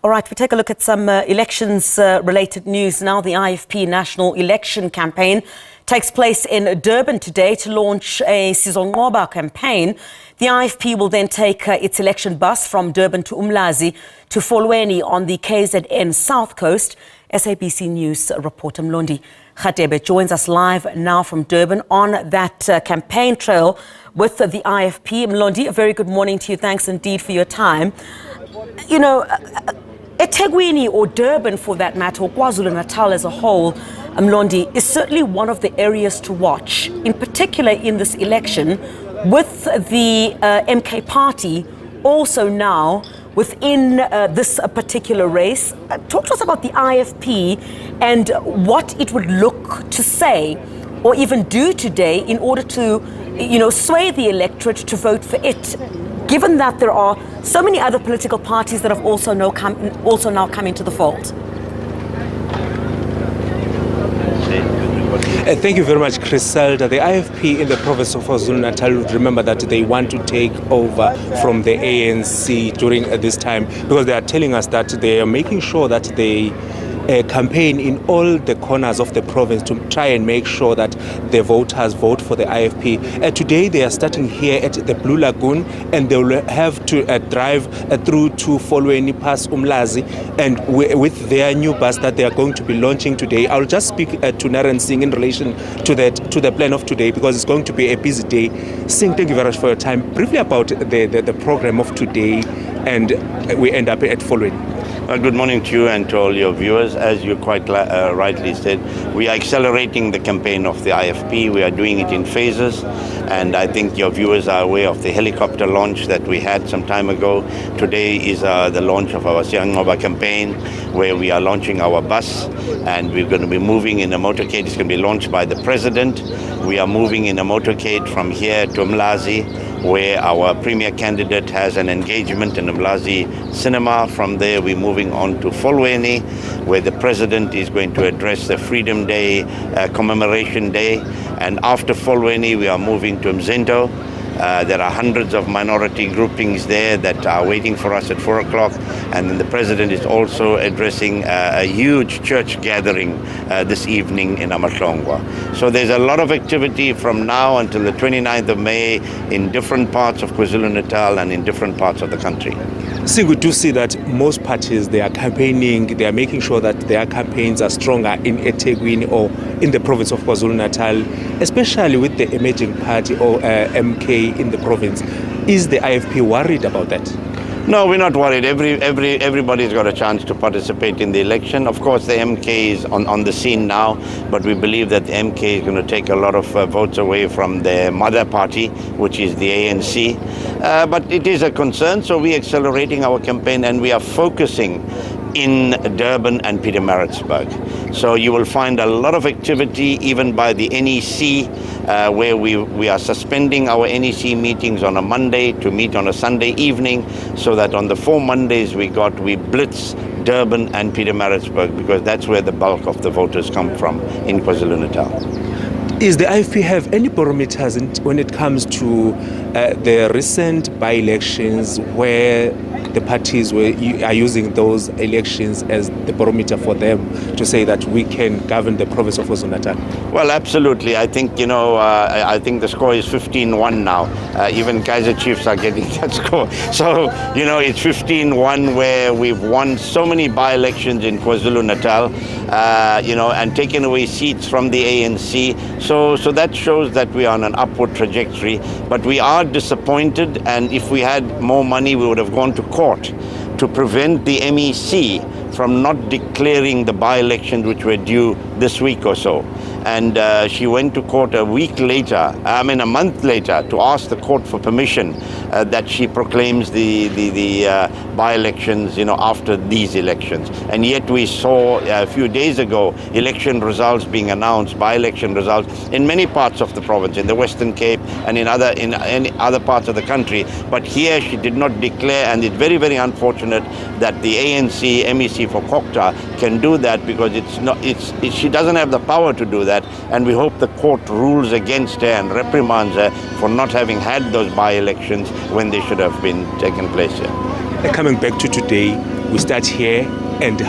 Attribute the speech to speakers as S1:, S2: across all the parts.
S1: All right, we take a look at some elections-related news now. The IFP National Election Campaign takes place in Durban today to launch a Sizonqoba campaign. The IFP will then take its election bus from Durban to Umlazi to Folweni on the KZN South Coast. SABC News reporter Mlondi Radebe joins us live now from Durban on that campaign trail with the IFP. Mlondi, a very good morning to you. Thanks indeed for your time. You know, eThekwini or Durban for that matter, or KwaZulu-Natal as a whole, Mlondi, is certainly one of the areas to watch, in particular in this election, with the MK party also now within this particular race. Talk to us about the IFP and what it would look to say or even do today in order to, sway the electorate to vote for it, given that there are so many other political parties that have also now come into the fold.
S2: Thank you very much, Criselda. The IFP in the province of KwaZulu-Natal would remember that they want to take over from the ANC during this time, because they are telling us that they are making sure that they campaign in all the corners of the province to try and make sure that the voters vote for the IFP. Today they are starting here at the Blue Lagoon, and they will have to drive through to Folweni past Umlazi, and with their new bus that they are going to be launching today. I'll just speak to Naren Singh in relation to the plan of today, because it's going to be a busy day. Singh, thank you very much for your time. Briefly about the program of today, and we end up at Folweni.
S3: Well, good morning to you and to all your viewers. As you quite rightly said, we are accelerating the campaign of the IFP. We are doing it in phases, and I think your viewers are aware of the helicopter launch that we had some time ago. Today is the launch of our Sizonqoba campaign, where we are launching our bus, and we're going to be moving in a motorcade. It's going to be launched by the President. We are moving in a motorcade from here to Umlazi, where our premier candidate has an engagement in Umlazi cinema. From there, we're moving on to Folweni, where the president is going to address the Freedom Day commemoration day. And after Folweni, we are moving to Mzinto. There are hundreds of minority groupings there that are waiting for us at 4 o'clock. And then the president is also addressing a huge church gathering this evening in Umlazi. So there's a lot of activity from now until the 29th of May in different parts of KwaZulu-Natal and in different parts of the country.
S2: See, we do see that most parties, they are campaigning, they are making sure that their campaigns are stronger in eThekwini or in the province of KwaZulu-Natal, especially with the emerging party or MK in the province. Is the IFP worried about that?
S3: No, we're not worried. Everybody's got a chance to participate in the election. Of course, the MK is on the scene now, but we believe that the MK is going to take a lot of votes away from the mother party, which is the ANC. But it is a concern, so we're accelerating our campaign, and we are focusing in Durban and Pietermaritzburg. So you will find a lot of activity even by the NEC, where we are suspending our NEC meetings on a Monday to meet on a Sunday evening, so that on the 4 Mondays we blitz Durban and Pietermaritzburg, because that's where the bulk of the voters come from in KwaZulu-Natal.
S2: Is the IFP have any barometers when it comes to the recent by-elections, where the parties are using those elections as the barometer for them to say that we can govern the province of KwaZulu-Natal? Well,
S3: absolutely. I think, I think the score is 15-1 now. Even Kaizer Chiefs are getting that score. So, it's 15-1, where we've won so many by-elections in KwaZulu-Natal, and taken away seats from the ANC. So that shows that we are on an upward trajectory. But we are disappointed, and if we had more money, we would have gone to court to prevent the MEC from not declaring the by-elections which were due this week or so. And she went to court a month later, to ask the court for permission that she proclaims the by-elections, after these elections. And yet we saw a few days ago election results being announced, by-election results in many parts of the province, in the Western Cape and in other parts of the country. But here she did not declare, and it's very, very unfortunate that the ANC MEC for Kokta can do that, because she doesn't have the power to do that. And we hope the court rules against her and reprimands her for not having had those by-elections when they should have been taken place here.
S2: Coming back to today, we start here, and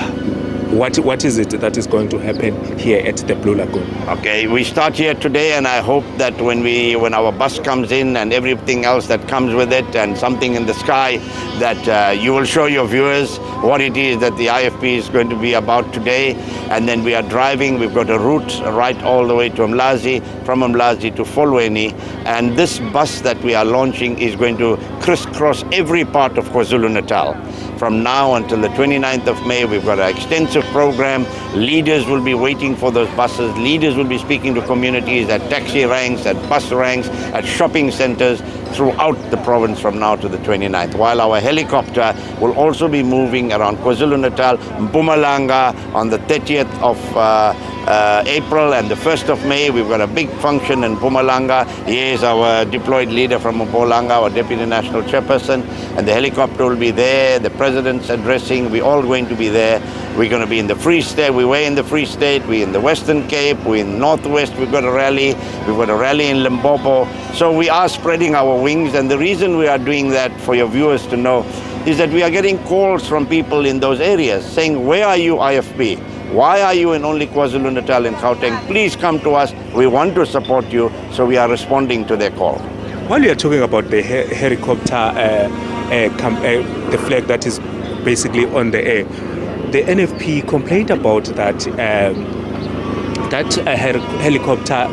S2: what is it that is going to happen here at the Blue Lagoon?
S3: Okay, we start here today, and I hope that when our bus comes in and everything else that comes with it and something in the sky, that you will show your viewers what it is that the IFP is going to be about today. And then we are driving. We've got a route right all the way to Umlazi, from Umlazi to Folweni. And this bus that we are launching is going to crisscross every part of KwaZulu-Natal. From now until the 29th of May, we've got an extensive program. Leaders will be waiting for those buses. Leaders will be speaking to communities at taxi ranks, at bus ranks, at shopping centers throughout the province from now to the 29th. While our helicopter will also be moving around KwaZulu-Natal, Mpumalanga on the 30th of April and the 1st of May. We've got a big function in Mpumalanga. Here's our deployed leader from Mpumalanga, our Deputy National Chairperson, and the helicopter will be there. The President's addressing. We're all going to be there. We're going to be in the Free State. We were in the Free State. We're in the Western Cape. We're in Northwest. We've got a rally. We've got a rally in Limpopo. So we are spreading our wings, and the reason we are doing that, for your viewers to know, is that we are getting calls from people in those areas saying, where are you, IFP? Why are you in only KwaZulu-Natal and Gauteng? Please come to us. We want to support you. So we are responding to their call.
S2: While you are talking about the helicopter, the flag that is basically on the air, the NFP complained about that helicopter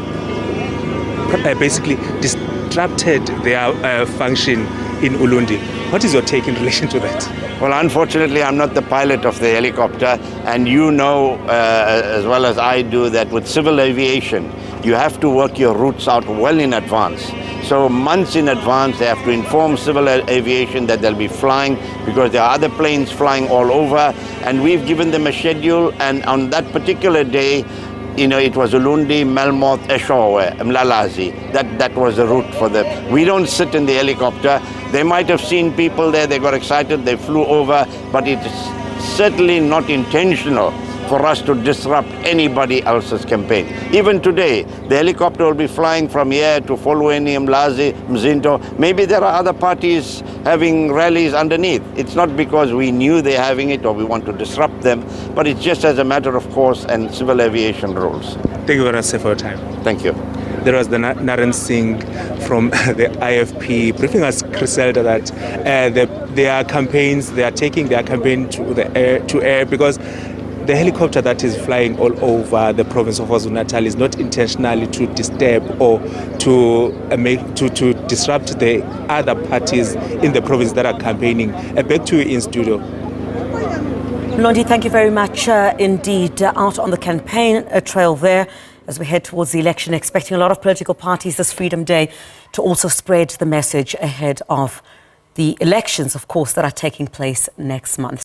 S2: basically disrupted their function in Ulundi. What is your take in relation to that?
S3: Well, unfortunately, I'm not the pilot of the helicopter, and you know as well as I do that with civil aviation, you have to work your routes out well in advance. So months in advance, they have to inform civil aviation that they'll be flying, because there are other planes flying all over, and we've given them a schedule, and on that particular day, you know, it was Ulundi, Melmoth, Eshowe, Umlazi. That was the route for them. We don't sit in the helicopter. They might have seen people there, they got excited, they flew over, but it's certainly not intentional for us to disrupt anybody else's campaign. Even today, the helicopter will be flying from here to Folweni, Umlazi, Mzinto. Maybe there are other parties having rallies underneath. It's not because we knew they're having it or we want to disrupt them, but it's just as a matter of course and civil aviation rules.
S2: Thank you very much for your time.
S3: Thank you.
S2: There was the Naren Singh from the IFP briefing us, Griselda, that their campaigns, they are taking their campaign to air because the helicopter that is flying all over the province of KwaZulu-Natal is not intentionally to disturb or to disrupt the other parties in the province that are campaigning. Back to you in studio.
S1: Mlondi, thank you very much indeed. Out on the campaign trail there as we head towards the election, expecting a lot of political parties this Freedom Day to also spread the message ahead of the elections, of course, that are taking place next month.